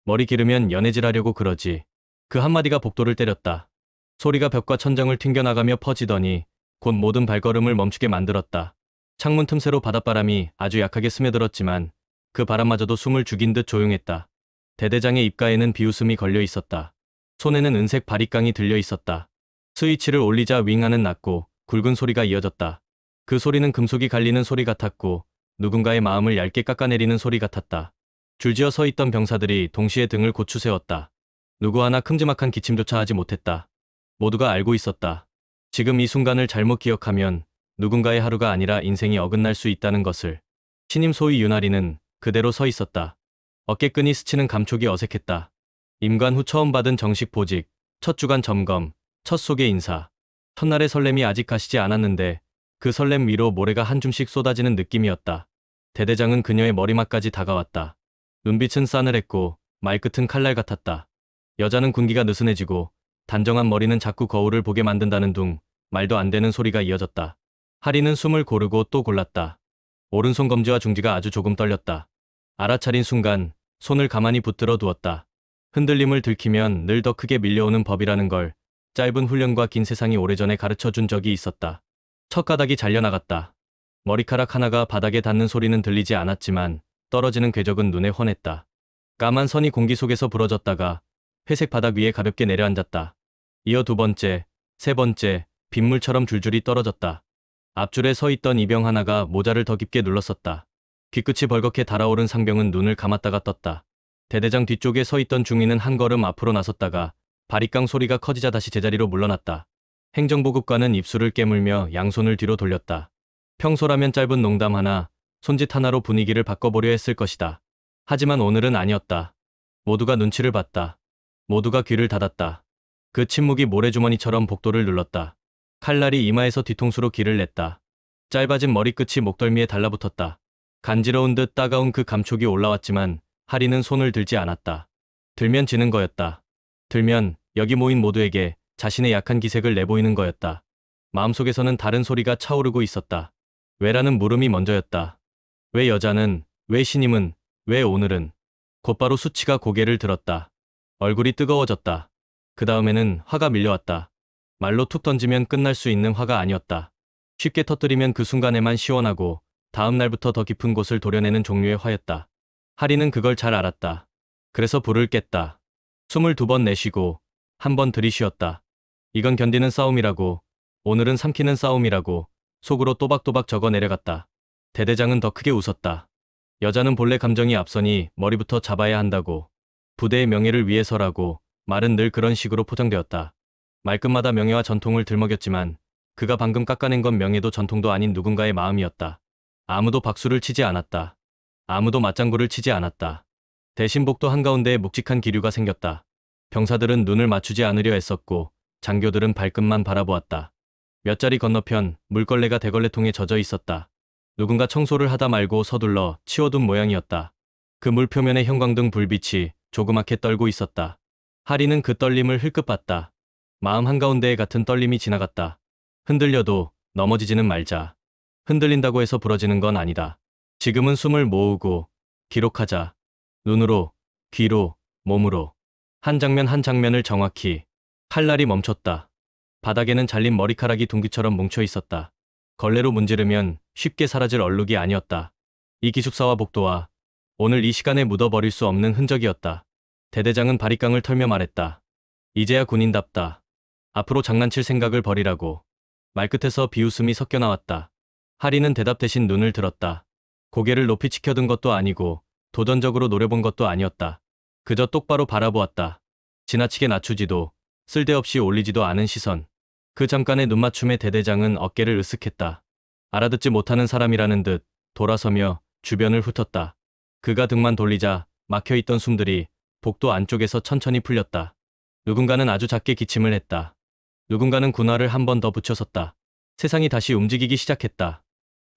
머리 기르면 연애질하려고 그러지. 그 한마디가 복도를 때렸다. 소리가 벽과 천장을 튕겨나가며 퍼지더니 곧 모든 발걸음을 멈추게 만들었다. 창문 틈새로 바닷바람이 아주 약하게 스며들었지만 그 바람마저도 숨을 죽인 듯 조용했다. 대대장의 입가에는 비웃음이 걸려 있었다. 손에는 은색 바리깡이 들려 있었다. 스위치를 올리자 윙 하는 낮고 굵은 소리가 이어졌다. 그 소리는 금속이 갈리는 소리 같았고 누군가의 마음을 얇게 깎아내리는 소리 같았다. 줄지어 서 있던 병사들이 동시에 등을 고추 세웠다. 누구 하나 큼지막한 기침조차 하지 못했다. 모두가 알고 있었다. 지금 이 순간을 잘못 기억하면 누군가의 하루가 아니라 인생이 어긋날 수 있다는 것을. 신임 소위 윤아리는 그대로 서 있었다. 어깨끈이 스치는 감촉이 어색했다. 임관 후 처음 받은 정식 보직, 첫 주간 점검, 첫 소개 인사. 첫날의 설렘이 아직 가시지 않았는데 그 설렘 위로 모래가 한 줌씩 쏟아지는 느낌이었다. 대대장은 그녀의 머리맡까지 다가왔다. 눈빛은 싸늘했고 말끝은 칼날 같았다. 여자는 군기가 느슨해지고 단정한 머리는 자꾸 거울을 보게 만든다는 둥 말도 안 되는 소리가 이어졌다. 하리는 숨을 고르고 또 골랐다. 오른손 검지와 중지가 아주 조금 떨렸다. 알아차린 순간 손을 가만히 붙들어 두었다. 흔들림을 들키면 늘 더 크게 밀려오는 법이라는 걸 짧은 훈련과 긴 세상이 오래전에 가르쳐 준 적이 있었다. 첫 가닥이 잘려나갔다. 머리카락 하나가 바닥에 닿는 소리는 들리지 않았지만 떨어지는 궤적은 눈에 훤했다. 까만 선이 공기 속에서 부러졌다가 회색 바닥 위에 가볍게 내려앉았다. 이어 두 번째, 세 번째, 빗물처럼 줄줄이 떨어졌다. 앞줄에 서 있던 이병 하나가 모자를 더 깊게 눌렀었다. 귀끝이 벌겋게 달아오른 상병은 눈을 감았다가 떴다. 대대장 뒤쪽에 서 있던 중위는 한 걸음 앞으로 나섰다가 바리깡 소리가 커지자 다시 제자리로 물러났다. 행정보급관은 입술을 깨물며 양손을 뒤로 돌렸다. 평소라면 짧은 농담 하나, 손짓 하나로 분위기를 바꿔보려 했을 것이다. 하지만 오늘은 아니었다. 모두가 눈치를 봤다. 모두가 귀를 닫았다. 그 침묵이 모래주머니처럼 복도를 눌렀다. 칼날이 이마에서 뒤통수로 길을 냈다. 짧아진 머리끝이 목덜미에 달라붙었다. 간지러운 듯 따가운 그 감촉이 올라왔지만 하리는 손을 들지 않았다. 들면 지는 거였다. 들면 여기 모인 모두에게 자신의 약한 기색을 내보이는 거였다. 마음속에서는 다른 소리가 차오르고 있었다. 왜라는 물음이 먼저였다. 왜 여자는, 왜 신임은, 왜 오늘은. 곧바로 수치가 고개를 들었다. 얼굴이 뜨거워졌다. 그 다음에는 화가 밀려왔다. 말로 툭 던지면 끝날 수 있는 화가 아니었다. 쉽게 터뜨리면 그 순간에만 시원하고 다음 날부터 더 깊은 곳을 도려내는 종류의 화였다. 하리는 그걸 잘 알았다. 그래서 불을 깼다. 숨을 두 번 내쉬고 한 번 들이쉬었다. 이건 견디는 싸움이라고, 오늘은 삼키는 싸움이라고 속으로 또박또박 적어 내려갔다. 대대장은 더 크게 웃었다. 여자는 본래 감정이 앞서니 머리부터 잡아야 한다고. 부대의 명예를 위해서라고 말은 늘 그런 식으로 포장되었다. 말끝마다 명예와 전통을 들먹였지만 그가 방금 깎아낸 건 명예도 전통도 아닌 누군가의 마음이었다. 아무도 박수를 치지 않았다. 아무도 맞장구를 치지 않았다. 대신 복도 한가운데에 묵직한 기류가 생겼다. 병사들은 눈을 맞추지 않으려 애썼고 장교들은 발끝만 바라보았다. 몇 자리 건너편 물걸레가 대걸레통에 젖어 있었다. 누군가 청소를 하다 말고 서둘러 치워둔 모양이었다. 그 물 표면의 형광등 불빛이 조그맣게 떨고 있었다. 하리는 그 떨림을 흘끗 봤다. 마음 한가운데에 같은 떨림이 지나갔다. 흔들려도 넘어지지는 말자. 흔들린다고 해서 부러지는 건 아니다. 지금은 숨을 모으고 기록하자. 눈으로, 귀로, 몸으로. 한 장면 한 장면을 정확히. 칼날이 멈췄다. 바닥에는 잘린 머리카락이 둥기처럼 뭉쳐 있었다. 걸레로 문지르면 쉽게 사라질 얼룩이 아니었다. 이 기숙사와 복도와 오늘 이 시간에 묻어버릴 수 없는 흔적이었다. 대대장은 바리깡을 털며 말했다. 이제야 군인답다. 앞으로 장난칠 생각을 버리라고. 말끝에서 비웃음이 섞여 나왔다. 하리는 대답 대신 눈을 들었다. 고개를 높이 치켜든 것도 아니고 도전적으로 노려본 것도 아니었다. 그저 똑바로 바라보았다. 지나치게 낮추지도 쓸데없이 올리지도 않은 시선. 그 잠깐의 눈맞춤에 대대장은 어깨를 으쓱했다. 알아듣지 못하는 사람이라는 듯 돌아서며 주변을 훑었다. 그가 등만 돌리자 막혀있던 숨들이 복도 안쪽에서 천천히 풀렸다. 누군가는 아주 작게 기침을 했다. 누군가는 군화를 한 번 더 붙여섰다. 세상이 다시 움직이기 시작했다.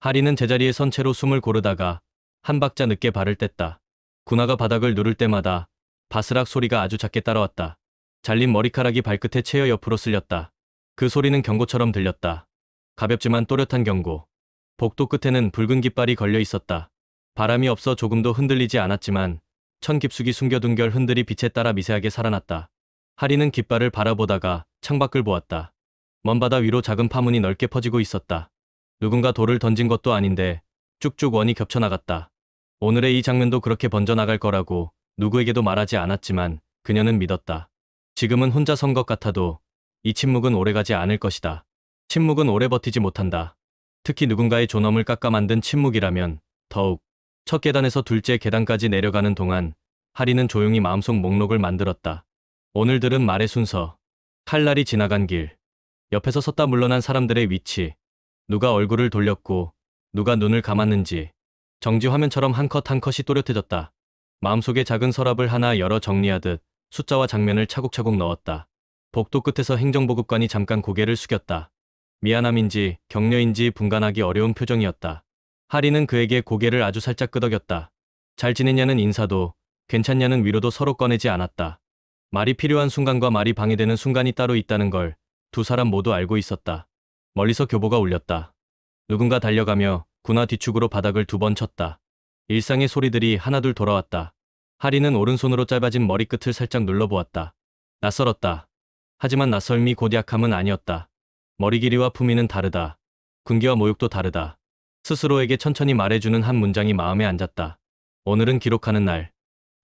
하리는 제자리에 선 채로 숨을 고르다가 한 박자 늦게 발을 뗐다. 군화가 바닥을 누를 때마다 바스락 소리가 아주 작게 따라왔다. 잘린 머리카락이 발끝에 채여 옆으로 쓸렸다. 그 소리는 경고처럼 들렸다. 가볍지만 또렷한 경고. 복도 끝에는 붉은 깃발이 걸려 있었다. 바람이 없어 조금도 흔들리지 않았지만 천 깊숙이 숨겨둔 결 흔들이 빛에 따라 미세하게 살아났다. 하리는 깃발을 바라보다가 창밖을 보았다. 먼 바다 위로 작은 파문이 넓게 퍼지고 있었다. 누군가 돌을 던진 것도 아닌데 쭉쭉 원이 겹쳐나갔다. 오늘의 이 장면도 그렇게 번져나갈 거라고 누구에게도 말하지 않았지만 그녀는 믿었다. 지금은 혼자 선 것 같아도 이 침묵은 오래가지 않을 것이다. 침묵은 오래 버티지 못한다. 특히 누군가의 존엄을 깎아 만든 침묵이라면 더욱. 첫 계단에서 둘째 계단까지 내려가는 동안 하리는 조용히 마음속 목록을 만들었다. 오늘 들은 말의 순서, 칼날이 지나간 길, 옆에서 섰다 물러난 사람들의 위치, 누가 얼굴을 돌렸고 누가 눈을 감았는지. 정지 화면처럼 한 컷 한 컷이 또렷해졌다. 마음속에 작은 서랍을 하나 열어 정리하듯 숫자와 장면을 차곡차곡 넣었다. 복도 끝에서 행정보급관이 잠깐 고개를 숙였다. 미안함인지 격려인지 분간하기 어려운 표정이었다. 하리는 그에게 고개를 아주 살짝 끄덕였다. 잘 지냈냐는 인사도 괜찮냐는 위로도 서로 꺼내지 않았다. 말이 필요한 순간과 말이 방해되는 순간이 따로 있다는 걸 두 사람 모두 알고 있었다. 멀리서 교보가 울렸다. 누군가 달려가며 군화 뒤축으로 바닥을 두 번 쳤다. 일상의 소리들이 하나둘 돌아왔다. 하리는 오른손으로 짧아진 머리끝을 살짝 눌러보았다. 낯설었다. 하지만 낯설미 곧 약함은 아니었다. 머리 길이와 품위는 다르다. 군기와 모욕도 다르다. 스스로에게 천천히 말해주는 한 문장이 마음에 앉았다. 오늘은 기록하는 날.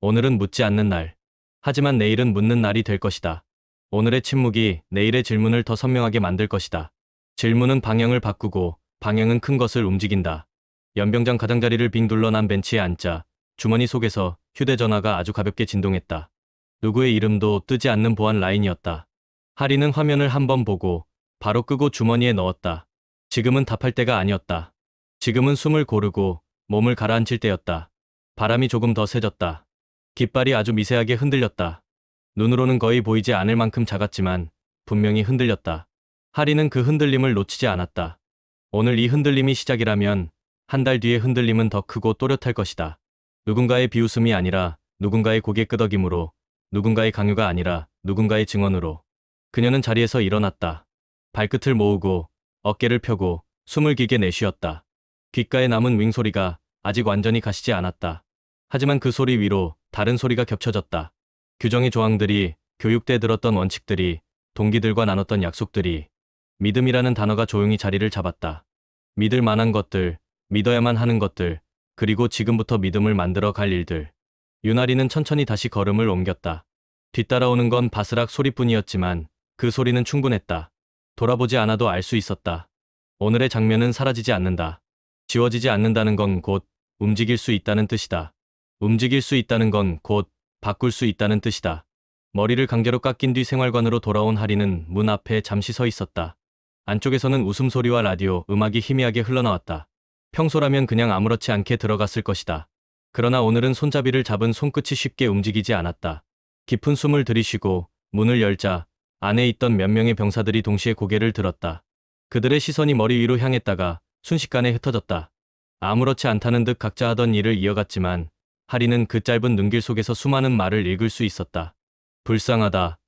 오늘은 묻지 않는 날. 하지만 내일은 묻는 날이 될 것이다. 오늘의 침묵이 내일의 질문을 더 선명하게 만들 것이다. 질문은 방향을 바꾸고 방향은 큰 것을 움직인다. 연병장 가장자리를 빙 둘러난 벤치에 앉자 주머니 속에서 휴대전화가 아주 가볍게 진동했다. 누구의 이름도 뜨지 않는 보안 라인이었다. 하리는 화면을 한번 보고 바로 끄고 주머니에 넣었다. 지금은 답할 때가 아니었다. 지금은 숨을 고르고 몸을 가라앉힐 때였다. 바람이 조금 더 세졌다. 깃발이 아주 미세하게 흔들렸다. 눈으로는 거의 보이지 않을 만큼 작았지만 분명히 흔들렸다. 하리는 그 흔들림을 놓치지 않았다. 오늘 이 흔들림이 시작이라면 한 달 뒤의 흔들림은 더 크고 또렷할 것이다. 누군가의 비웃음이 아니라 누군가의 고개 끄덕임으로, 누군가의 강요가 아니라 누군가의 증언으로. 그녀는 자리에서 일어났다. 발끝을 모으고 어깨를 펴고 숨을 길게 내쉬었다. 귓가에 남은 윙 소리가 아직 완전히 가시지 않았다. 하지만 그 소리 위로 다른 소리가 겹쳐졌다. 규정의 조항들이, 교육때 들었던 원칙들이, 동기들과 나눴던 약속들이. 믿음이라는 단어가 조용히 자리를 잡았다. 믿을 만한 것들, 믿어야만 하는 것들, 그리고 지금부터 믿음을 만들어 갈 일들. 유나리는 천천히 다시 걸음을 옮겼다. 뒤따라오는 건 바스락 소리뿐이었지만 그 소리는 충분했다. 돌아보지 않아도 알 수 있었다. 오늘의 장면은 사라지지 않는다. 지워지지 않는다는 건 곧 움직일 수 있다는 뜻이다. 움직일 수 있다는 건 곧 바꿀 수 있다는 뜻이다. 머리를 강제로 깎인 뒤 생활관으로 돌아온 하리는 문 앞에 잠시 서 있었다. 안쪽에서는 웃음소리와 라디오, 음악이 희미하게 흘러나왔다. 평소라면 그냥 아무렇지 않게 들어갔을 것이다. 그러나 오늘은 손잡이를 잡은 손끝이 쉽게 움직이지 않았다. 깊은 숨을 들이쉬고 문을 열자 안에 있던 몇 명의 병사들이 동시에 고개를 들었다. 그들의 시선이 머리 위로 향했다가 순식간에 흩어졌다. 아무렇지 않다는 듯 각자 하던 일을 이어갔지만 하리는 그 짧은 눈길 속에서 수많은 말을 읽을 수 있었다. 불쌍하다.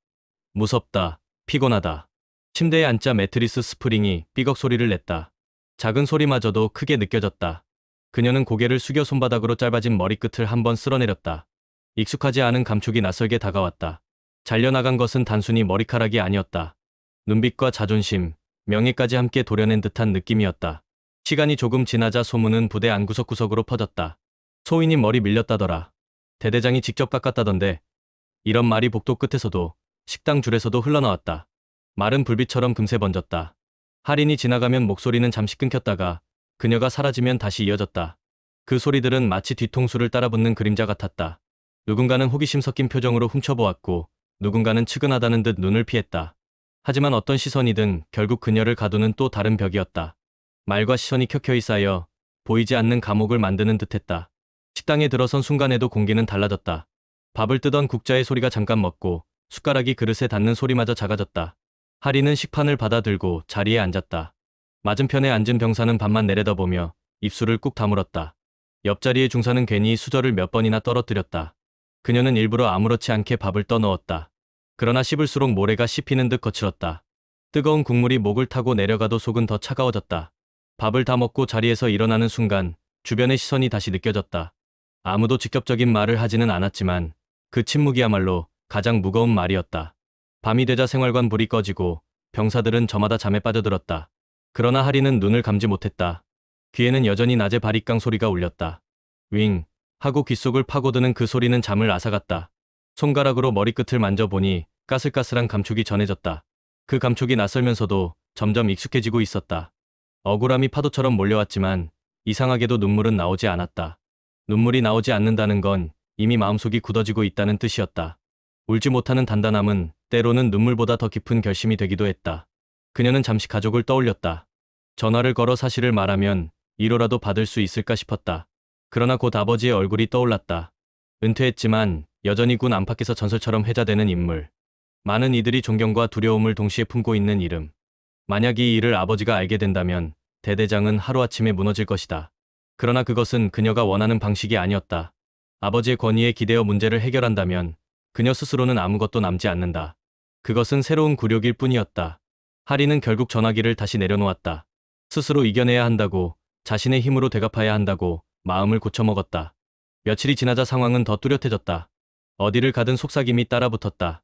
무섭다. 피곤하다. 침대에 앉자 매트리스 스프링이 삐걱 소리를 냈다. 작은 소리마저도 크게 느껴졌다. 그녀는 고개를 숙여 손바닥으로 짧아진 머리끝을 한번 쓸어내렸다. 익숙하지 않은 감촉이 낯설게 다가왔다. 잘려나간 것은 단순히 머리카락이 아니었다. 눈빛과 자존심, 명예까지 함께 도려낸 듯한 느낌이었다. 시간이 조금 지나자 소문은 부대 안 구석구석으로 퍼졌다. 소인님 머리 밀렸다더라. 대대장이 직접 깎았다던데. 이런 말이 복도 끝에서도 식당 줄에서도 흘러나왔다. 말은 불빛처럼 금세 번졌다. 할인이 지나가면 목소리는 잠시 끊겼다가 그녀가 사라지면 다시 이어졌다. 그 소리들은 마치 뒤통수를 따라붙는 그림자 같았다. 누군가는 호기심 섞인 표정으로 훔쳐보았고 누군가는 측은하다는 듯 눈을 피했다. 하지만 어떤 시선이든 결국 그녀를 가두는 또 다른 벽이었다. 말과 시선이 켜켜이 쌓여 보이지 않는 감옥을 만드는 듯했다. 식당에 들어선 순간에도 공기는 달라졌다. 밥을 뜨던 국자의 소리가 잠깐 멎고 숟가락이 그릇에 닿는 소리마저 작아졌다. 하리는 식판을 받아들고 자리에 앉았다. 맞은편에 앉은 병사는 밥만 내려다보며 입술을 꾹 다물었다. 옆자리의 중사는 괜히 수저를 몇 번이나 떨어뜨렸다. 그녀는 일부러 아무렇지 않게 밥을 떠넣었다. 그러나 씹을수록 모래가 씹히는 듯 거칠었다. 뜨거운 국물이 목을 타고 내려가도 속은 더 차가워졌다. 밥을 다 먹고 자리에서 일어나는 순간 주변의 시선이 다시 느껴졌다. 아무도 직접적인 말을 하지는 않았지만 그 침묵이야말로 가장 무거운 말이었다. 밤이 되자 생활관 불이 꺼지고 병사들은 저마다 잠에 빠져들었다. 그러나 하리는 눈을 감지 못했다. 귀에는 여전히 낮에 바리깡 소리가 울렸다. 윙 하고 귓속을 파고드는 그 소리는 잠을 앗아갔다. 손가락으로 머리끝을 만져보니 까슬까슬한 감촉이 전해졌다. 그 감촉이 낯설면서도 점점 익숙해지고 있었다. 억울함이 파도처럼 몰려왔지만 이상하게도 눈물은 나오지 않았다. 눈물이 나오지 않는다는 건 이미 마음속이 굳어지고 있다는 뜻이었다. 울지 못하는 단단함은 때로는 눈물보다 더 깊은 결심이 되기도 했다. 그녀는 잠시 가족을 떠올렸다. 전화를 걸어 사실을 말하면 위로라도 받을 수 있을까 싶었다. 그러나 곧 아버지의 얼굴이 떠올랐다. 은퇴했지만 여전히 군 안팎에서 전설처럼 회자되는 인물. 많은 이들이 존경과 두려움을 동시에 품고 있는 이름. 만약 이 일을 아버지가 알게 된다면 대대장은 하루아침에 무너질 것이다. 그러나 그것은 그녀가 원하는 방식이 아니었다. 아버지의 권위에 기대어 문제를 해결한다면 그녀 스스로는 아무것도 남지 않는다. 그것은 새로운 굴욕일 뿐이었다. 하리는 결국 전화기를 다시 내려놓았다. 스스로 이겨내야 한다고, 자신의 힘으로 되갚아야 한다고 마음을 고쳐먹었다. 며칠이 지나자 상황은 더 뚜렷해졌다. 어디를 가든 속삭임이 따라붙었다.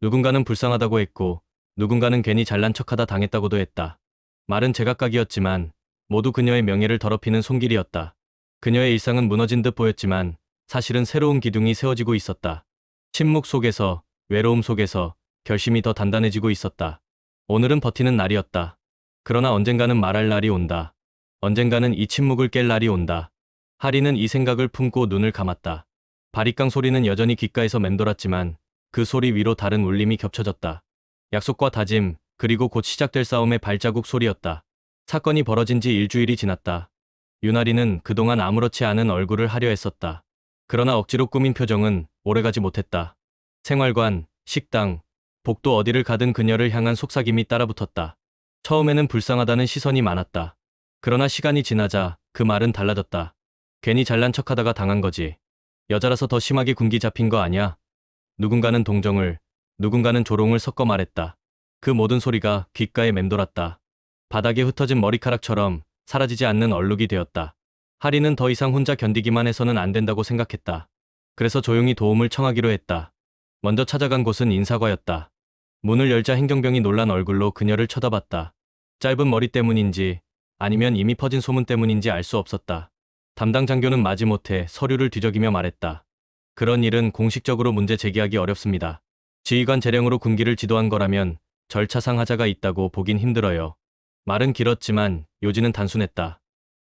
누군가는 불쌍하다고 했고 누군가는 괜히 잘난 척하다 당했다고도 했다. 말은 제각각이었지만 모두 그녀의 명예를 더럽히는 손길이었다. 그녀의 일상은 무너진 듯 보였지만 사실은 새로운 기둥이 세워지고 있었다. 침묵 속에서, 외로움 속에서 결심이 더 단단해지고 있었다. 오늘은 버티는 날이었다. 그러나 언젠가는 말할 날이 온다. 언젠가는 이 침묵을 깰 날이 온다. 하리는 이 생각을 품고 눈을 감았다. 바리깡 소리는 여전히 귓가에서 맴돌았지만 그 소리 위로 다른 울림이 겹쳐졌다. 약속과 다짐, 그리고 곧 시작될 싸움의 발자국 소리였다. 사건이 벌어진 지 일주일이 지났다. 유나리는 그동안 아무렇지 않은 얼굴을 하려 했었다. 그러나 억지로 꾸민 표정은 오래가지 못했다. 생활관, 식당, 복도 어디를 가든 그녀를 향한 속삭임이 따라붙었다. 처음에는 불쌍하다는 시선이 많았다. 그러나 시간이 지나자 그 말은 달라졌다. 괜히 잘난 척하다가 당한 거지. 여자라서 더 심하게 군기 잡힌 거 아냐? 누군가는 동정을, 누군가는 조롱을 섞어 말했다. 그 모든 소리가 귓가에 맴돌았다. 바닥에 흩어진 머리카락처럼 사라지지 않는 얼룩이 되었다. 하리는 더 이상 혼자 견디기만 해서는 안 된다고 생각했다. 그래서 조용히 도움을 청하기로 했다. 먼저 찾아간 곳은 인사과였다. 문을 열자 행정병이 놀란 얼굴로 그녀를 쳐다봤다. 짧은 머리 때문인지 아니면 이미 퍼진 소문 때문인지 알 수 없었다. 담당 장교는 마지못해 서류를 뒤적이며 말했다. 그런 일은 공식적으로 문제 제기하기 어렵습니다. 지휘관 재량으로 군기를 지도한 거라면 절차상 하자가 있다고 보긴 힘들어요. 말은 길었지만 요지는 단순했다.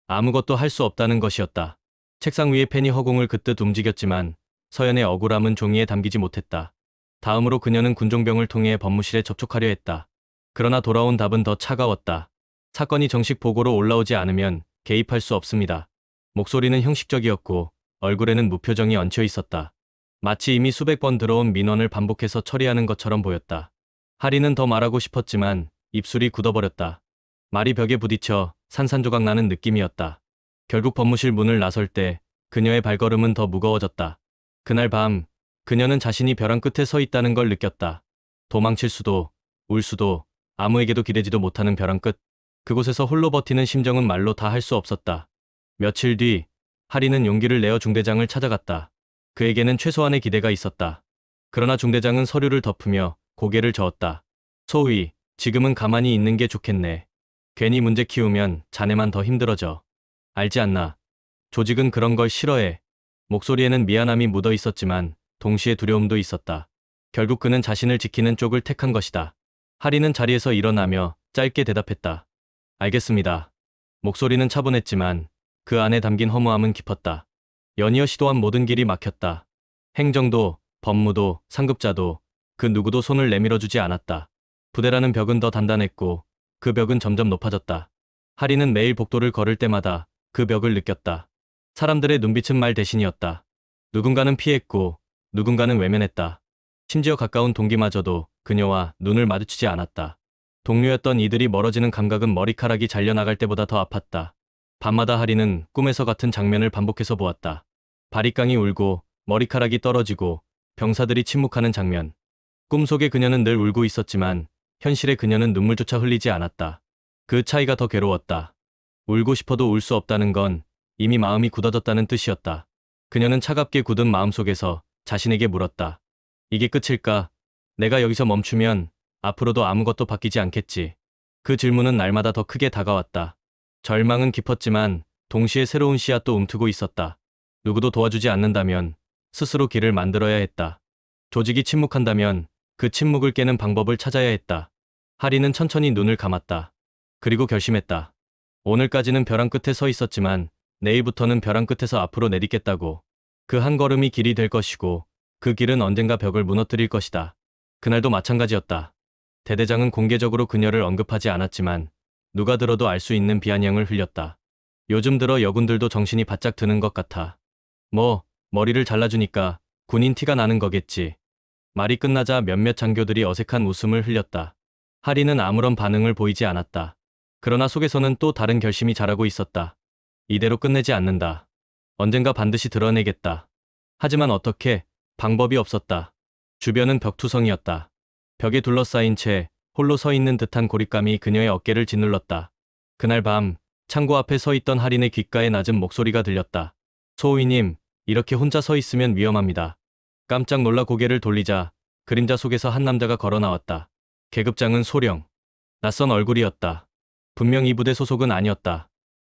아무것도 할 수 없다는 것이었다. 책상 위에 펜이 허공을 긋듯 움직였지만 서연의 억울함은 종이에 담기지 못했다. 다음으로 그녀는 군종병을 통해 법무실에 접촉하려 했다. 그러나 돌아온 답은 더 차가웠다. 사건이 정식 보고로 올라오지 않으면 개입할 수 없습니다. 목소리는 형식적이었고 얼굴에는 무표정이 얹혀 있었다. 마치 이미 수백 번 들어온 민원을 반복해서 처리하는 것처럼 보였다. 하리는 더 말하고 싶었지만 입술이 굳어버렸다. 말이 벽에 부딪혀 산산조각 나는 느낌이었다. 결국 법무실 문을 나설 때 그녀의 발걸음은 더 무거워졌다. 그날 밤 그녀는 자신이 벼랑 끝에 서 있다는 걸 느꼈다. 도망칠 수도, 울 수도, 아무에게도 기대지도 못하는 벼랑 끝. 그곳에서 홀로 버티는 심정은 말로 다 할 수 없었다. 며칠 뒤 하리는 용기를 내어 중대장을 찾아갔다. 그에게는 최소한의 기대가 있었다. 그러나 중대장은 서류를 덮으며 고개를 저었다. 소위, 지금은 가만히 있는 게 좋겠네. 괜히 문제 키우면 자네만 더 힘들어져. 알지 않나? 조직은 그런 걸 싫어해. 목소리에는 미안함이 묻어 있었지만 동시에 두려움도 있었다. 결국 그는 자신을 지키는 쪽을 택한 것이다. 하리는 자리에서 일어나며 짧게 대답했다. 알겠습니다. 목소리는 차분했지만 그 안에 담긴 허무함은 깊었다. 연이어 시도한 모든 길이 막혔다. 행정도, 법무도, 상급자도 그 누구도 손을 내밀어주지 않았다. 부대라는 벽은 더 단단했고 그 벽은 점점 높아졌다. 하리는 매일 복도를 걸을 때마다 그 벽을 느꼈다. 사람들의 눈빛은 말 대신이었다. 누군가는 피했고 누군가는 외면했다. 심지어 가까운 동기마저도 그녀와 눈을 마주치지 않았다. 동료였던 이들이 멀어지는 감각은 머리카락이 잘려나갈 때보다 더 아팠다. 밤마다 하리는 꿈에서 같은 장면을 반복해서 보았다. 바리깡이 울고 머리카락이 떨어지고 병사들이 침묵하는 장면. 꿈속에 그녀는 늘 울고 있었지만 현실의 그녀는 눈물조차 흘리지 않았다. 그 차이가 더 괴로웠다. 울고 싶어도 울 수 없다는 건 이미 마음이 굳어졌다는 뜻이었다. 그녀는 차갑게 굳은 마음속에서 자신에게 물었다. 이게 끝일까? 내가 여기서 멈추면 앞으로도 아무것도 바뀌지 않겠지. 그 질문은 날마다 더 크게 다가왔다. 절망은 깊었지만 동시에 새로운 씨앗도 움트고 있었다. 누구도 도와주지 않는다면 스스로 길을 만들어야 했다. 조직이 침묵한다면 그 침묵을 깨는 방법을 찾아야 했다. 하리는 천천히 눈을 감았다. 그리고 결심했다. 오늘까지는 벼랑 끝에 서 있었지만 내일부터는 벼랑 끝에서 앞으로 내딛겠다고. 그 한 걸음이 길이 될 것이고 그 길은 언젠가 벽을 무너뜨릴 것이다. 그날도 마찬가지였다. 대대장은 공개적으로 그녀를 언급하지 않았지만 누가 들어도 알 수 있는 비아냥을 흘렸다. 요즘 들어 여군들도 정신이 바짝 드는 것 같아. 뭐 머리를 잘라주니까 군인 티가 나는 거겠지. 말이 끝나자 몇몇 장교들이 어색한 웃음을 흘렸다. 하리는 아무런 반응을 보이지 않았다. 그러나 속에서는 또 다른 결심이 자라고 있었다. 이대로 끝내지 않는다. 언젠가 반드시 드러내겠다. 하지만 어떻게? 방법이 없었다. 주변은 벽투성이었다. 벽에 둘러싸인 채 홀로 서 있는 듯한 고립감이 그녀의 어깨를 짓눌렀다. 그날 밤 창고 앞에 서 있던 하린의 귓가에 낮은 목소리가 들렸다. 소위님, 이렇게 혼자 서 있으면 위험합니다. 깜짝 놀라 고개를 돌리자 그림자 속에서 한 남자가 걸어 나왔다. 계급장은 소령. 낯선 얼굴이었다. 분명 이 부대 소속은 아니었다.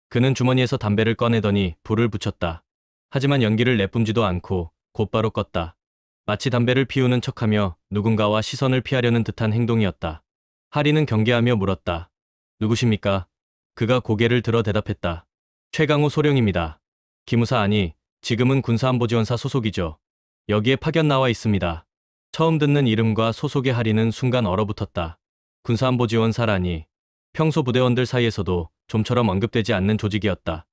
그는 주머니에서 담배를 꺼내더니 불을 붙였다. 하지만 연기를 내뿜지도 않고 곧바로 껐다. 마치 담배를 피우는 척하며 누군가와 시선을 피하려는 듯한 행동이었다. 하리는 경계하며 물었다. 누구십니까? 그가 고개를 들어 대답했다. 최강호 소령입니다. 기무사 아니, 지금은 군사안보지원사 소속이죠. 여기에 파견 나와 있습니다. 처음 듣는 이름과 소속의 하리는 순간 얼어붙었다. 군사안보지원사라니. 평소 부대원들 사이에서도 좀처럼 언급되지 않는 조직이었다.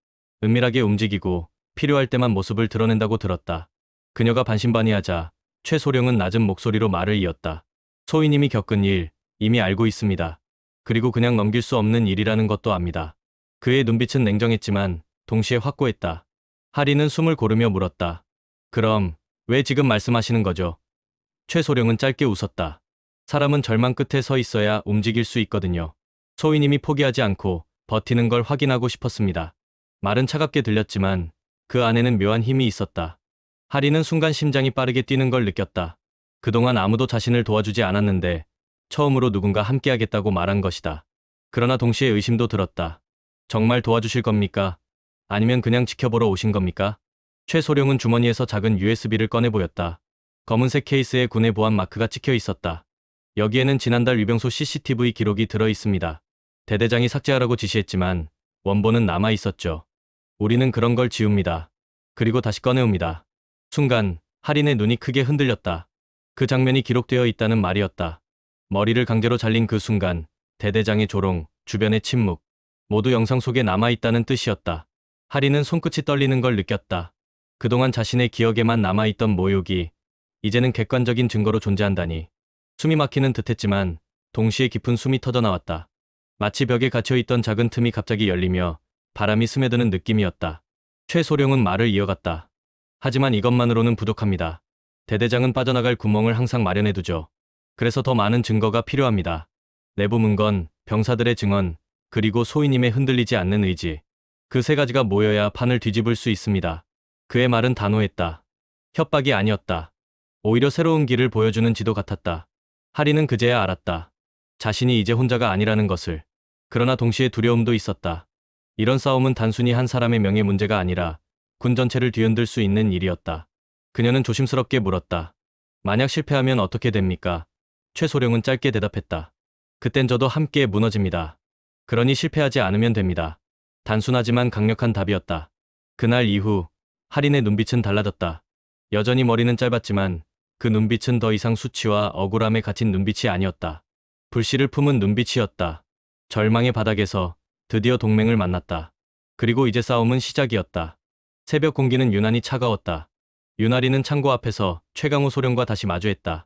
은밀하게 움직이고 필요할 때만 모습을 드러낸다고 들었다. 그녀가 반신반의하자 최 소령은 낮은 목소리로 말을 이었다. 소위님이 겪은 일 이미 알고 있습니다. 그리고 그냥 넘길 수 없는 일이라는 것도 압니다. 그의 눈빛은 냉정했지만 동시에 확고했다. 하리는 숨을 고르며 물었다. 그럼 왜 지금 말씀하시는 거죠? 최 소령은 짧게 웃었다. 사람은 절망 끝에 서 있어야 움직일 수 있거든요. 소위님이 포기하지 않고 버티는 걸 확인하고 싶었습니다. 말은 차갑게 들렸지만 그 안에는 묘한 힘이 있었다. 하리는 순간 심장이 빠르게 뛰는 걸 느꼈다. 그동안 아무도 자신을 도와주지 않았는데 처음으로 누군가 함께하겠다고 말한 것이다. 그러나 동시에 의심도 들었다. 정말 도와주실 겁니까? 아니면 그냥 지켜보러 오신 겁니까? 최 소령은 주머니에서 작은 USB를 꺼내 보였다. 검은색 케이스에 군의 보안 마크가 찍혀 있었다. 여기에는 지난달 위병소 CCTV 기록이 들어 있습니다. 대대장이 삭제하라고 지시했지만 원본은 남아 있었죠. 우리는 그런 걸 지웁니다. 그리고 다시 꺼내옵니다. 순간 하린의 눈이 크게 흔들렸다. 그 장면이 기록되어 있다는 말이었다. 머리를 강제로 잘린 그 순간 대대장의 조롱, 주변의 침묵, 모두 영상 속에 남아있다는 뜻이었다. 하린은 손끝이 떨리는 걸 느꼈다. 그동안 자신의 기억에만 남아있던 모욕이 이제는 객관적인 증거로 존재한다니. 숨이 막히는 듯했지만 동시에 깊은 숨이 터져나왔다. 마치 벽에 갇혀있던 작은 틈이 갑자기 열리며 바람이 스며드는 느낌이었다. 최 소령은 말을 이어갔다. 하지만 이것만으로는 부족합니다. 대대장은 빠져나갈 구멍을 항상 마련해두죠. 그래서 더 많은 증거가 필요합니다. 내부 문건, 병사들의 증언, 그리고 소위님의 흔들리지 않는 의지. 그 세 가지가 모여야 판을 뒤집을 수 있습니다. 그의 말은 단호했다. 협박이 아니었다. 오히려 새로운 길을 보여주는 지도 같았다. 하리는 그제야 알았다. 자신이 이제 혼자가 아니라는 것을. 그러나 동시에 두려움도 있었다. 이런 싸움은 단순히 한 사람의 명예 문제가 아니라 군 전체를 뒤흔들 수 있는 일이었다. 그녀는 조심스럽게 물었다. 만약 실패하면 어떻게 됩니까? 최 소령은 짧게 대답했다. 그땐 저도 함께 무너집니다. 그러니 실패하지 않으면 됩니다. 단순하지만 강력한 답이었다. 그날 이후 하린의 눈빛은 달라졌다. 여전히 머리는 짧았지만 그 눈빛은 더 이상 수치와 억울함에 갇힌 눈빛이 아니었다. 불씨를 품은 눈빛이었다. 절망의 바닥에서 드디어 동맹을 만났다. 그리고 이제 싸움은 시작이었다. 새벽 공기는 유난히 차가웠다. 윤아리는 창고 앞에서 최강호 소령과 다시 마주했다.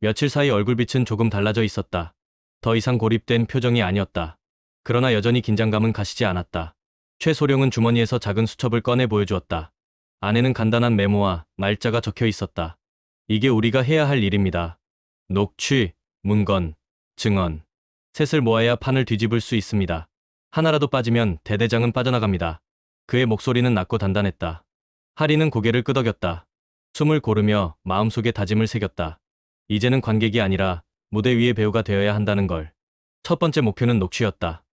며칠 사이 얼굴빛은 조금 달라져 있었다. 더 이상 고립된 표정이 아니었다. 그러나 여전히 긴장감은 가시지 않았다. 최 소령은 주머니에서 작은 수첩을 꺼내 보여주었다. 안에는 간단한 메모와 날짜가 적혀 있었다. 이게 우리가 해야 할 일입니다. 녹취, 문건, 증언. 셋을 모아야 판을 뒤집을 수 있습니다. 하나라도 빠지면 대대장은 빠져나갑니다. 그의 목소리는 낮고 단단했다. 하리는 고개를 끄덕였다. 숨을 고르며 마음속에 다짐을 새겼다. 이제는 관객이 아니라 무대 위의 배우가 되어야 한다는 걸. 첫 번째 목표는 녹취였다.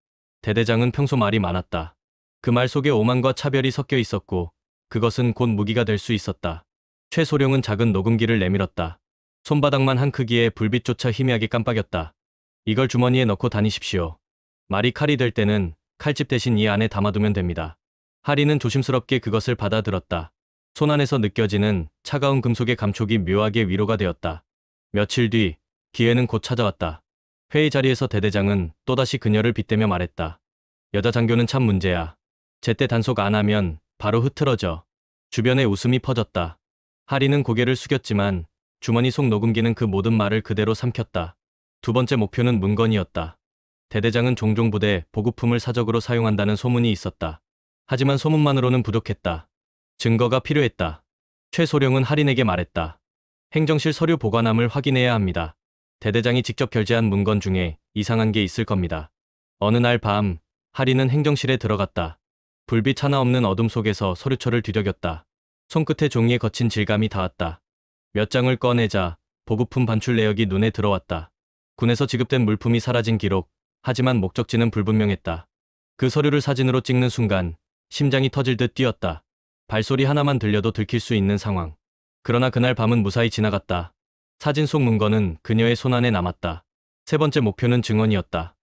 대대장은 평소 말이 많았다. 그 말 속에 오만과 차별이 섞여 있었고 그것은 곧 무기가 될 수 있었다. 최소룡은 작은 녹음기를 내밀었다. 손바닥만 한 크기의 불빛조차 희미하게 깜빡였다. 이걸 주머니에 넣고 다니십시오. 말이 칼이 될 때는 칼집 대신 이 안에 담아두면 됩니다. 하리는 조심스럽게 그것을 받아들었다. 손안에서 느껴지는 차가운 금속의 감촉이 묘하게 위로가 되었다. 며칠 뒤 기회는 곧 찾아왔다. 회의 자리에서 대대장은 또다시 그녀를 빗대며 말했다. 여자 장교는 참 문제야. 제때 단속 안 하면 바로 흐트러져. 주변에 웃음이 퍼졌다. 하리는 고개를 숙였지만 주머니 속 녹음기는 그 모든 말을 그대로 삼켰다. 두 번째 목표는 문건이었다. 대대장은 종종 부대 보급품을 사적으로 사용한다는 소문이 있었다. 하지만 소문만으로는 부족했다. 증거가 필요했다. 최소룡은 하린에게 말했다. 행정실 서류 보관함을 확인해야 합니다. 대대장이 직접 결제한 문건 중에 이상한 게 있을 겁니다. 어느 날 밤, 하린은 행정실에 들어갔다. 불빛 하나 없는 어둠 속에서 서류철을 뒤적였다. 손끝에 종이에 거친 질감이 닿았다. 몇 장을 꺼내자 보급품 반출 내역이 눈에 들어왔다. 군에서 지급된 물품이 사라진 기록, 하지만 목적지는 불분명했다. 그 서류를 사진으로 찍는 순간 심장이 터질 듯 뛰었다. 발소리 하나만 들려도 들킬 수 있는 상황. 그러나 그날 밤은 무사히 지나갔다. 사진 속 문건은 그녀의 손안에 남았다. 세 번째 목표는 증언이었다.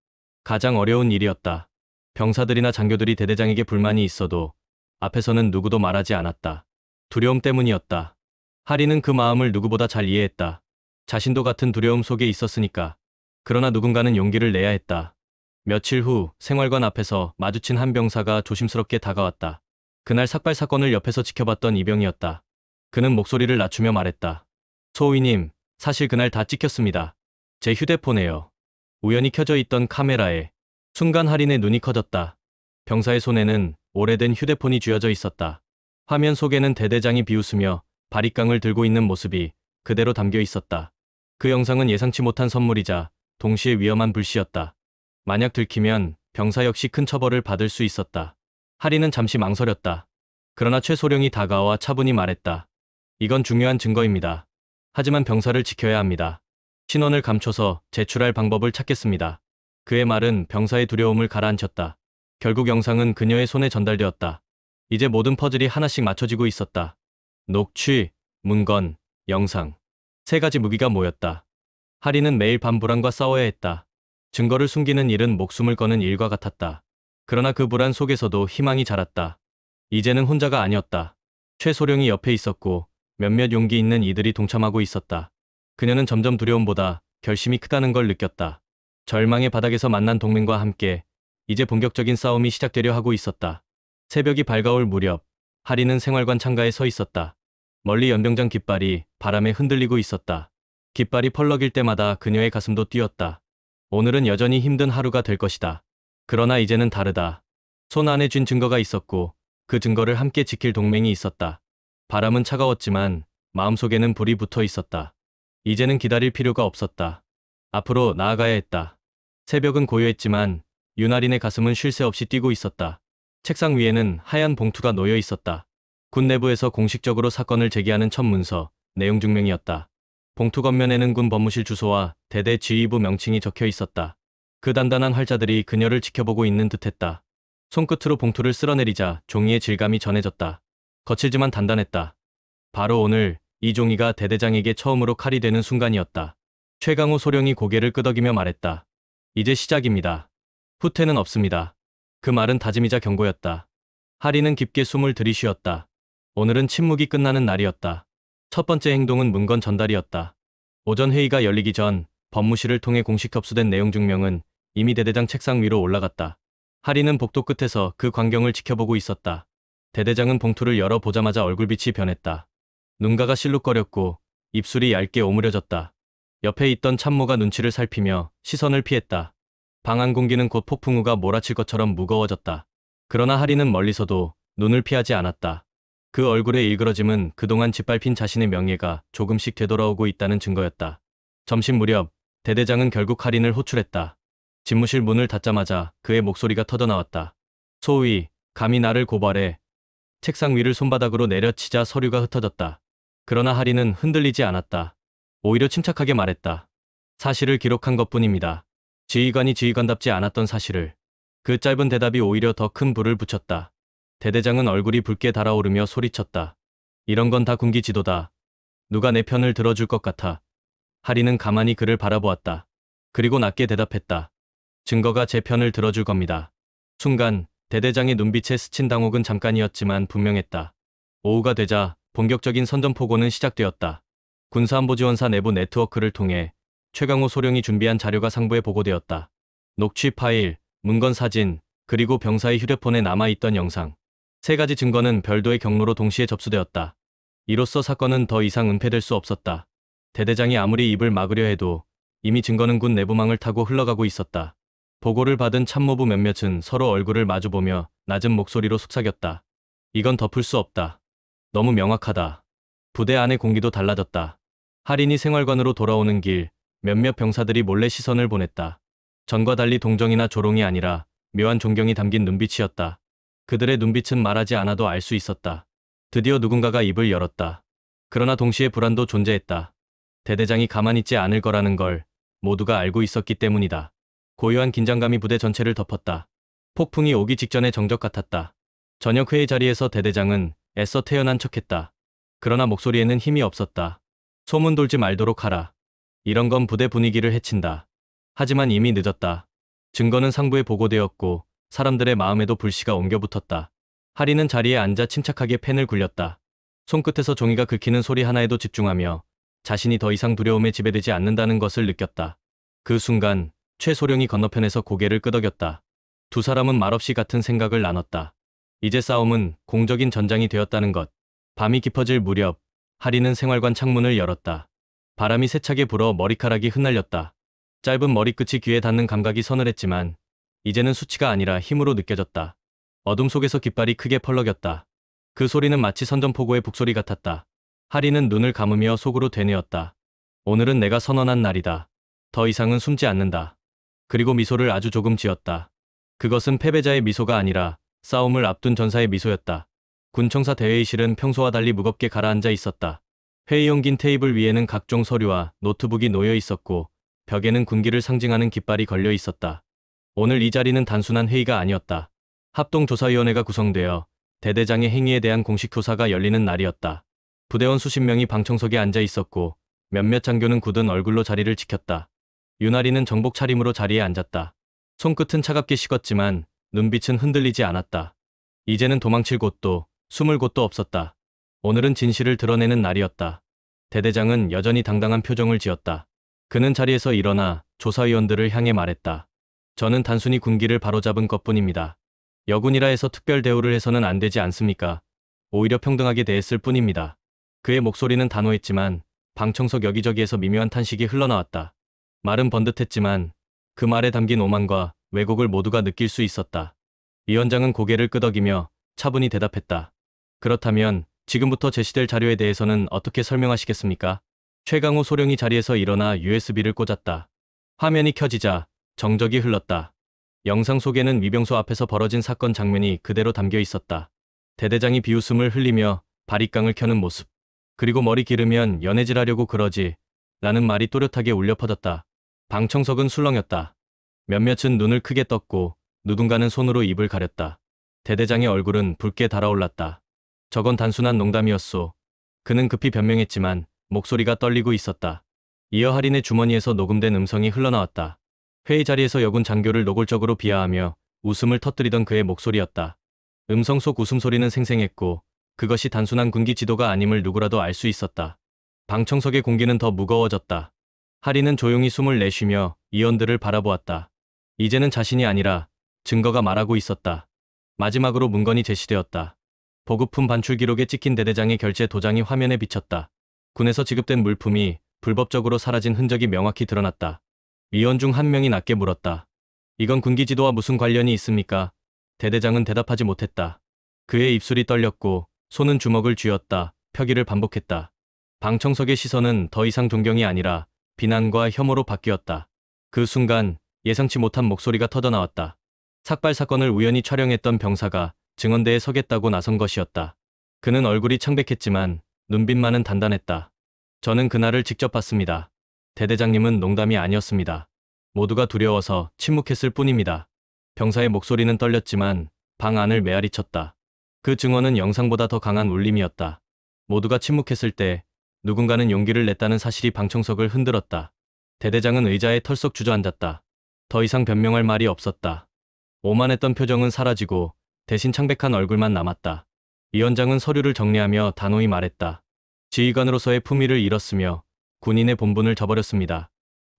가장 어려운 일이었다. 병사들이나 장교들이 대대장에게 불만이 있어도 앞에서는 누구도 말하지 않았다. 두려움 때문이었다. 하리는 그 마음을 누구보다 잘 이해했다. 자신도 같은 두려움 속에 있었으니까. 그러나 누군가는 용기를 내야 했다. 며칠 후 생활관 앞에서 마주친 한 병사가 조심스럽게 다가왔다. 그날 삭발 사건을 옆에서 지켜봤던 이병이었다. 그는 목소리를 낮추며 말했다. 소위님, 사실 그날 다 찍혔습니다. 제 휴대폰에요. 우연히 켜져 있던 카메라에. 순간 하린의 눈이 커졌다. 병사의 손에는 오래된 휴대폰이 쥐어져 있었다. 화면 속에는 대대장이 비웃으며 바리깡을 들고 있는 모습이 그대로 담겨 있었다. 그 영상은 예상치 못한 선물이자 동시에 위험한 불씨였다. 만약 들키면 병사 역시 큰 처벌을 받을 수 있었다. 하린은 잠시 망설였다. 그러나 최소룡이 다가와 차분히 말했다. 이건 중요한 증거입니다. 하지만 병사를 지켜야 합니다. 신원을 감춰서 제출할 방법을 찾겠습니다. 그의 말은 병사의 두려움을 가라앉혔다. 결국 영상은 그녀의 손에 전달되었다. 이제 모든 퍼즐이 하나씩 맞춰지고 있었다. 녹취, 문건, 영상. 세 가지 무기가 모였다. 하리는 매일 밤 불안과 싸워야 했다. 증거를 숨기는 일은 목숨을 거는 일과 같았다. 그러나 그 불안 속에서도 희망이 자랐다. 이제는 혼자가 아니었다. 최소룡이 옆에 있었고 몇몇 용기 있는 이들이 동참하고 있었다. 그녀는 점점 두려움보다 결심이 크다는 걸 느꼈다. 절망의 바닥에서 만난 동맹과 함께 이제 본격적인 싸움이 시작되려 하고 있었다. 새벽이 밝아올 무렵 하리는 생활관 창가에 서 있었다. 멀리 연병장 깃발이 바람에 흔들리고 있었다. 깃발이 펄럭일 때마다 그녀의 가슴도 뛰었다. 오늘은 여전히 힘든 하루가 될 것이다. 그러나 이제는 다르다. 손 안에 쥔 증거가 있었고 그 증거를 함께 지킬 동맹이 있었다. 바람은 차가웠지만 마음속에는 불이 붙어 있었다. 이제는 기다릴 필요가 없었다. 앞으로 나아가야 했다. 새벽은 고요했지만 윤아린의 가슴은 쉴 새 없이 뛰고 있었다. 책상 위에는 하얀 봉투가 놓여 있었다. 군 내부에서 공식적으로 사건을 제기하는 첫 문서, 내용 증명이었다. 봉투 겉면에는 군 법무실 주소와 대대 지휘부 명칭이 적혀 있었다. 그 단단한 활자들이 그녀를 지켜보고 있는 듯했다. 손끝으로 봉투를 쓸어내리자 종이의 질감이 전해졌다. 거칠지만 단단했다. 바로 오늘 이 종이가 대대장에게 처음으로 칼이 되는 순간이었다. 최강호 소령이 고개를 끄덕이며 말했다. 이제 시작입니다. 후퇴는 없습니다. 그 말은 다짐이자 경고였다. 하리는 깊게 숨을 들이쉬었다. 오늘은 침묵이 끝나는 날이었다. 첫 번째 행동은 문건 전달이었다. 오전 회의가 열리기 전 법무실을 통해 공식 접수된 내용 증명은 이미 대대장 책상 위로 올라갔다. 하리는 복도 끝에서 그 광경을 지켜보고 있었다. 대대장은 봉투를 열어보자마자 얼굴빛이 변했다. 눈가가 실룩거렸고 입술이 얇게 오므려졌다. 옆에 있던 참모가 눈치를 살피며 시선을 피했다. 방 안 공기는 곧 폭풍우가 몰아칠 것처럼 무거워졌다. 그러나 하리는 멀리서도 눈을 피하지 않았다. 그 얼굴의 일그러짐은 그동안 짓밟힌 자신의 명예가 조금씩 되돌아오고 있다는 증거였다. 점심 무렵 대대장은 결국 하린을 호출했다. 집무실 문을 닫자마자 그의 목소리가 터져나왔다. 소위, 감히 나를 고발해. 책상 위를 손바닥으로 내려치자 서류가 흩어졌다. 그러나 하리는 흔들리지 않았다. 오히려 침착하게 말했다. 사실을 기록한 것뿐입니다. 지휘관이 지휘관답지 않았던 사실을. 그 짧은 대답이 오히려 더 큰 불을 붙였다. 대대장은 얼굴이 붉게 달아오르며 소리쳤다. 이런 건 다 군기 지도다. 누가 내 편을 들어줄 것 같아. 하리는 가만히 그를 바라보았다. 그리고 낮게 대답했다. 증거가 제 편을 들어줄 겁니다. 순간 대대장의 눈빛에 스친 당혹은 잠깐이었지만 분명했다. 오후가 되자 본격적인 선전포고는 시작되었다. 군사안보지원사 내부 네트워크를 통해 최강호 소령이 준비한 자료가 상부에 보고되었다. 녹취 파일, 문건 사진, 그리고 병사의 휴대폰에 남아있던 영상. 세 가지 증거는 별도의 경로로 동시에 접수되었다. 이로써 사건은 더 이상 은폐될 수 없었다. 대대장이 아무리 입을 막으려 해도 이미 증거는 군 내부망을 타고 흘러가고 있었다. 보고를 받은 참모부 몇몇은 서로 얼굴을 마주보며 낮은 목소리로 속삭였다. 이건 덮을 수 없다. 너무 명확하다. 부대 안의 공기도 달라졌다. 할인이 생활관으로 돌아오는 길, 몇몇 병사들이 몰래 시선을 보냈다. 전과 달리 동정이나 조롱이 아니라 묘한 존경이 담긴 눈빛이었다. 그들의 눈빛은 말하지 않아도 알 수 있었다. 드디어 누군가가 입을 열었다. 그러나 동시에 불안도 존재했다. 대대장이 가만히 있지 않을 거라는 걸 모두가 알고 있었기 때문이다. 고요한 긴장감이 부대 전체를 덮었다. 폭풍이 오기 직전의 정적 같았다. 저녁 회의 자리에서 대대장은 애써 태연한 척했다. 그러나 목소리에는 힘이 없었다. 소문 돌지 말도록 하라. 이런 건 부대 분위기를 해친다. 하지만 이미 늦었다. 증거는 상부에 보고되었고 사람들의 마음에도 불씨가 옮겨붙었다. 하리는 자리에 앉아 침착하게 펜을 굴렸다. 손끝에서 종이가 긁히는 소리 하나에도 집중하며 자신이 더 이상 두려움에 지배되지 않는다는 것을 느꼈다. 그 순간 최 소령이 건너편에서 고개를 끄덕였다. 두 사람은 말없이 같은 생각을 나눴다. 이제 싸움은 공적인 전장이 되었다는 것. 밤이 깊어질 무렵 하리는 생활관 창문을 열었다. 바람이 세차게 불어 머리카락이 흩날렸다. 짧은 머리끝이 귀에 닿는 감각이 서늘했지만 이제는 수치가 아니라 힘으로 느껴졌다. 어둠 속에서 깃발이 크게 펄럭였다. 그 소리는 마치 선전포고의 북소리 같았다. 하리는 눈을 감으며 속으로 되뇌었다. 오늘은 내가 선언한 날이다. 더 이상은 숨지 않는다. 그리고 미소를 아주 조금 지었다. 그것은 패배자의 미소가 아니라 싸움을 앞둔 전사의 미소였다. 군청사 대회의실은 평소와 달리 무겁게 가라앉아 있었다. 회의용 긴 테이블 위에는 각종 서류와 노트북이 놓여 있었고 벽에는 군기를 상징하는 깃발이 걸려 있었다. 오늘 이 자리는 단순한 회의가 아니었다. 합동조사위원회가 구성되어 대대장의 행위에 대한 공식 조사가 열리는 날이었다. 부대원 수십 명이 방청석에 앉아 있었고 몇몇 장교는 굳은 얼굴로 자리를 지켰다. 윤아리는 정복 차림으로 자리에 앉았다. 손끝은 차갑게 식었지만 눈빛은 흔들리지 않았다. 이제는 도망칠 곳도 숨을 곳도 없었다. 오늘은 진실을 드러내는 날이었다. 대대장은 여전히 당당한 표정을 지었다. 그는 자리에서 일어나 조사위원들을 향해 말했다. 저는 단순히 군기를 바로잡은 것뿐입니다. 여군이라 해서 특별 대우를 해서는 안 되지 않습니까? 오히려 평등하게 대했을 뿐입니다. 그의 목소리는 단호했지만 방청석 여기저기에서 미묘한 탄식이 흘러나왔다. 말은 번듯했지만 그 말에 담긴 오만과 왜곡을 모두가 느낄 수 있었다. 위원장은 고개를 끄덕이며 차분히 대답했다. 그렇다면 지금부터 제시될 자료에 대해서는 어떻게 설명하시겠습니까? 최강호 소령이 자리에서 일어나 USB를 꽂았다. 화면이 켜지자 정적이 흘렀다. 영상 속에는 위병소 앞에서 벌어진 사건 장면이 그대로 담겨 있었다. 대대장이 비웃음을 흘리며 바리깡을 켜는 모습. 그리고 머리 기르면 연애질하려고 그러지 라는 말이 또렷하게 울려 퍼졌다. 방청석은 술렁였다. 몇몇은 눈을 크게 떴고 누군가는 손으로 입을 가렸다. 대대장의 얼굴은 붉게 달아올랐다. 저건 단순한 농담이었소. 그는 급히 변명했지만 목소리가 떨리고 있었다. 이어 할인의 주머니에서 녹음된 음성이 흘러나왔다. 회의 자리에서 여군 장교를 노골적으로 비하하며 웃음을 터뜨리던 그의 목소리였다. 음성 속 웃음소리는 생생했고 그것이 단순한 군기 지도가 아님을 누구라도 알 수 있었다. 방청석의 공기는 더 무거워졌다. 하리는 조용히 숨을 내쉬며 위원들을 바라보았다. 이제는 자신이 아니라 증거가 말하고 있었다. 마지막으로 문건이 제시되었다. 보급품 반출 기록에 찍힌 대대장의 결제 도장이 화면에 비쳤다. 군에서 지급된 물품이 불법적으로 사라진 흔적이 명확히 드러났다. 위원 중 한 명이 낮게 물었다. 이건 군기 지도와 무슨 관련이 있습니까? 대대장은 대답하지 못했다. 그의 입술이 떨렸고 손은 주먹을 쥐었다. 펴기를 반복했다. 방청석의 시선은 더 이상 존경이 아니라 비난과 혐오로 바뀌었다. 그 순간 예상치 못한 목소리가 터져나왔다. 삭발 사건을 우연히 촬영했던 병사가 증언대에 서겠다고 나선 것이었다. 그는 얼굴이 창백했지만 눈빛만은 단단했다. 저는 그날을 직접 봤습니다. 대대장님은 농담이 아니었습니다. 모두가 두려워서 침묵했을 뿐입니다. 병사의 목소리는 떨렸지만 방 안을 메아리쳤다. 그 증언은 영상보다 더 강한 울림이었다. 모두가 침묵했을 때 누군가는 용기를 냈다는 사실이 방청석을 흔들었다. 대대장은 의자에 털썩 주저앉았다. 더 이상 변명할 말이 없었다. 오만했던 표정은 사라지고 대신 창백한 얼굴만 남았다. 위원장은 서류를 정리하며 단호히 말했다. 지휘관으로서의 품위를 잃었으며 군인의 본분을 저버렸습니다.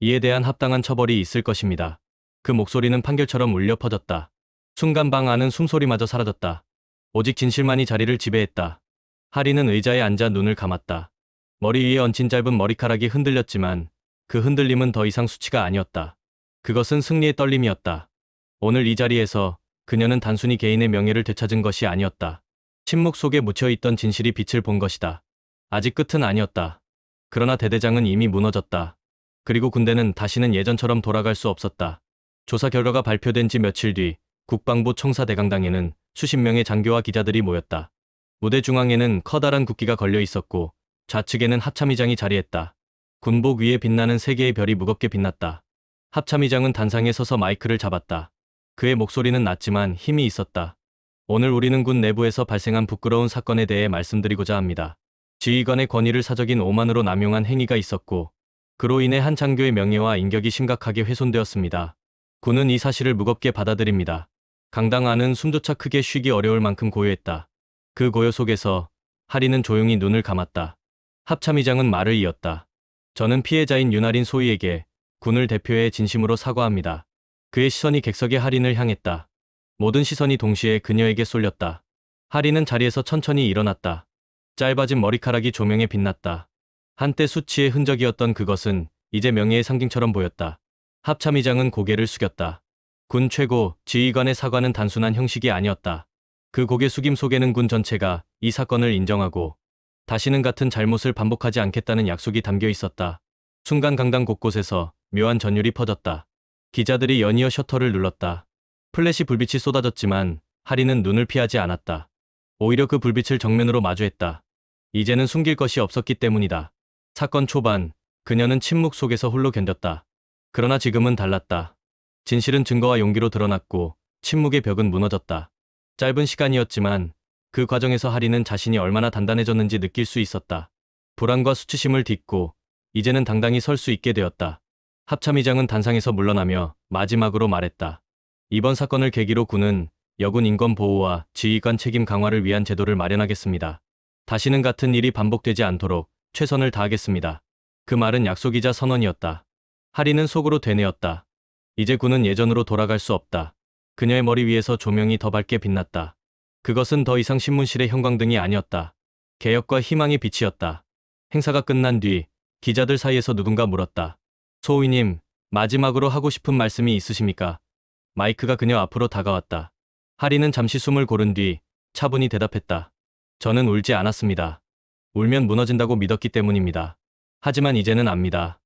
이에 대한 합당한 처벌이 있을 것입니다. 그 목소리는 판결처럼 울려 퍼졌다. 순간 방 안은 숨소리마저 사라졌다. 오직 진실만이 자리를 지배했다. 하리는 의자에 앉아 눈을 감았다. 머리 위에 얹힌 짧은 머리카락이 흔들렸지만 그 흔들림은 더 이상 수치가 아니었다. 그것은 승리의 떨림이었다. 오늘 이 자리에서 그녀는 단순히 개인의 명예를 되찾은 것이 아니었다. 침묵 속에 묻혀있던 진실이 빛을 본 것이다. 아직 끝은 아니었다. 그러나 대대장은 이미 무너졌다. 그리고 군대는 다시는 예전처럼 돌아갈 수 없었다. 조사 결과가 발표된 지 며칠 뒤 국방부 청사대강당에는 수십 명의 장교와 기자들이 모였다. 무대 중앙에는 커다란 국기가 걸려 있었고 좌측에는 합참의장이 자리했다. 군복 위에 빛나는 세 개의 별이 무겁게 빛났다. 합참의장은 단상에 서서 마이크를 잡았다. 그의 목소리는 낮지만 힘이 있었다. 오늘 우리는 군 내부에서 발생한 부끄러운 사건에 대해 말씀드리고자 합니다. 지휘관의 권위를 사적인 오만으로 남용한 행위가 있었고 그로 인해 한 장교의 명예와 인격이 심각하게 훼손되었습니다. 군은 이 사실을 무겁게 받아들입니다. 강당 안은 숨조차 크게 쉬기 어려울 만큼 고요했다. 그 고요 속에서 하리는 조용히 눈을 감았다. 합참의장은 말을 이었다. 저는 피해자인 윤아린 소희에게 군을 대표해 진심으로 사과합니다. 그의 시선이 객석의 하린을 향했다. 모든 시선이 동시에 그녀에게 쏠렸다. 하린은 자리에서 천천히 일어났다. 짧아진 머리카락이 조명에 빛났다. 한때 수치의 흔적이었던 그것은 이제 명예의 상징처럼 보였다. 합참의장은 고개를 숙였다. 군 최고 지휘관의 사과는 단순한 형식이 아니었다. 그 고개 숙임 속에는 군 전체가 이 사건을 인정하고 다시는 같은 잘못을 반복하지 않겠다는 약속이 담겨 있었다. 순간 강당 곳곳에서 묘한 전율이 퍼졌다. 기자들이 연이어 셔터를 눌렀다. 플래시 불빛이 쏟아졌지만 하리는 눈을 피하지 않았다. 오히려 그 불빛을 정면으로 마주했다. 이제는 숨길 것이 없었기 때문이다. 사건 초반, 그녀는 침묵 속에서 홀로 견뎠다. 그러나 지금은 달랐다. 진실은 증거와 용기로 드러났고 침묵의 벽은 무너졌다. 짧은 시간이었지만 그 과정에서 하리는 자신이 얼마나 단단해졌는지 느낄 수 있었다. 불안과 수치심을 딛고 이제는 당당히 설 수 있게 되었다. 합참의장은 단상에서 물러나며 마지막으로 말했다. 이번 사건을 계기로 군은 여군 인권 보호와 지휘관 책임 강화를 위한 제도를 마련하겠습니다. 다시는 같은 일이 반복되지 않도록 최선을 다하겠습니다. 그 말은 약속이자 선언이었다. 하리는 속으로 되뇌었다. 이제 군은 예전으로 돌아갈 수 없다. 그녀의 머리 위에서 조명이 더 밝게 빛났다. 그것은 더 이상 신문실의 형광등이 아니었다. 개혁과 희망의 빛이었다. 행사가 끝난 뒤 기자들 사이에서 누군가 물었다. 소희님, 마지막으로 하고 싶은 말씀이 있으십니까? 마이크가 그녀 앞으로 다가왔다. 하리는 잠시 숨을 고른 뒤 차분히 대답했다. 저는 울지 않았습니다. 울면 무너진다고 믿었기 때문입니다. 하지만 이제는 압니다.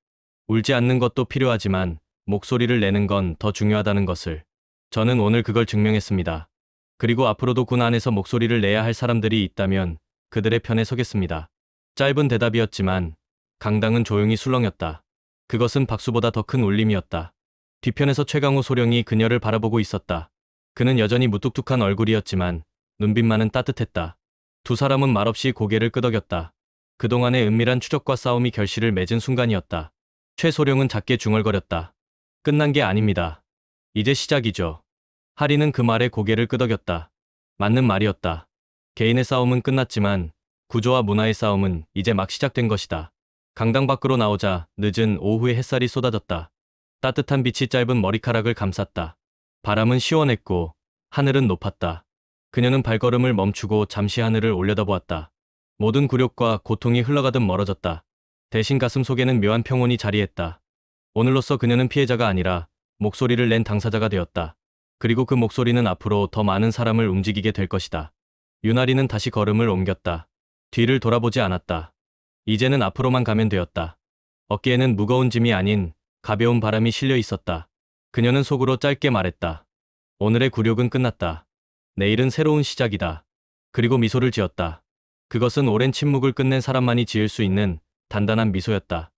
울지 않는 것도 필요하지만 목소리를 내는 건 더 중요하다는 것을. 저는 오늘 그걸 증명했습니다. 그리고 앞으로도 군 안에서 목소리를 내야 할 사람들이 있다면 그들의 편에 서겠습니다. 짧은 대답이었지만 강당은 조용히 술렁였다. 그것은 박수보다 더 큰 울림이었다. 뒤편에서 최강호 소령이 그녀를 바라보고 있었다. 그는 여전히 무뚝뚝한 얼굴이었지만 눈빛만은 따뜻했다. 두 사람은 말없이 고개를 끄덕였다. 그동안의 은밀한 추적과 싸움이 결실을 맺은 순간이었다. 최 소령은 작게 중얼거렸다. 끝난 게 아닙니다. 이제 시작이죠. 하리는 그 말에 고개를 끄덕였다. 맞는 말이었다. 개인의 싸움은 끝났지만 구조와 문화의 싸움은 이제 막 시작된 것이다. 강당 밖으로 나오자 늦은 오후의 햇살이 쏟아졌다. 따뜻한 빛이 짧은 머리카락을 감쌌다. 바람은 시원했고 하늘은 높았다. 그녀는 발걸음을 멈추고 잠시 하늘을 올려다보았다. 모든 굴욕과 고통이 흘러가듯 멀어졌다. 대신 가슴 속에는 묘한 평온이 자리했다. 오늘로써 그녀는 피해자가 아니라 목소리를 낸 당사자가 되었다. 그리고 그 목소리는 앞으로 더 많은 사람을 움직이게 될 것이다. 윤아리는 다시 걸음을 옮겼다. 뒤를 돌아보지 않았다. 이제는 앞으로만 가면 되었다. 어깨에는 무거운 짐이 아닌 가벼운 바람이 실려 있었다. 그녀는 속으로 짧게 말했다. 오늘의 굴욕은 끝났다. 내일은 새로운 시작이다. 그리고 미소를 지었다. 그것은 오랜 침묵을 끝낸 사람만이 지을 수 있는 단단한 미소였다.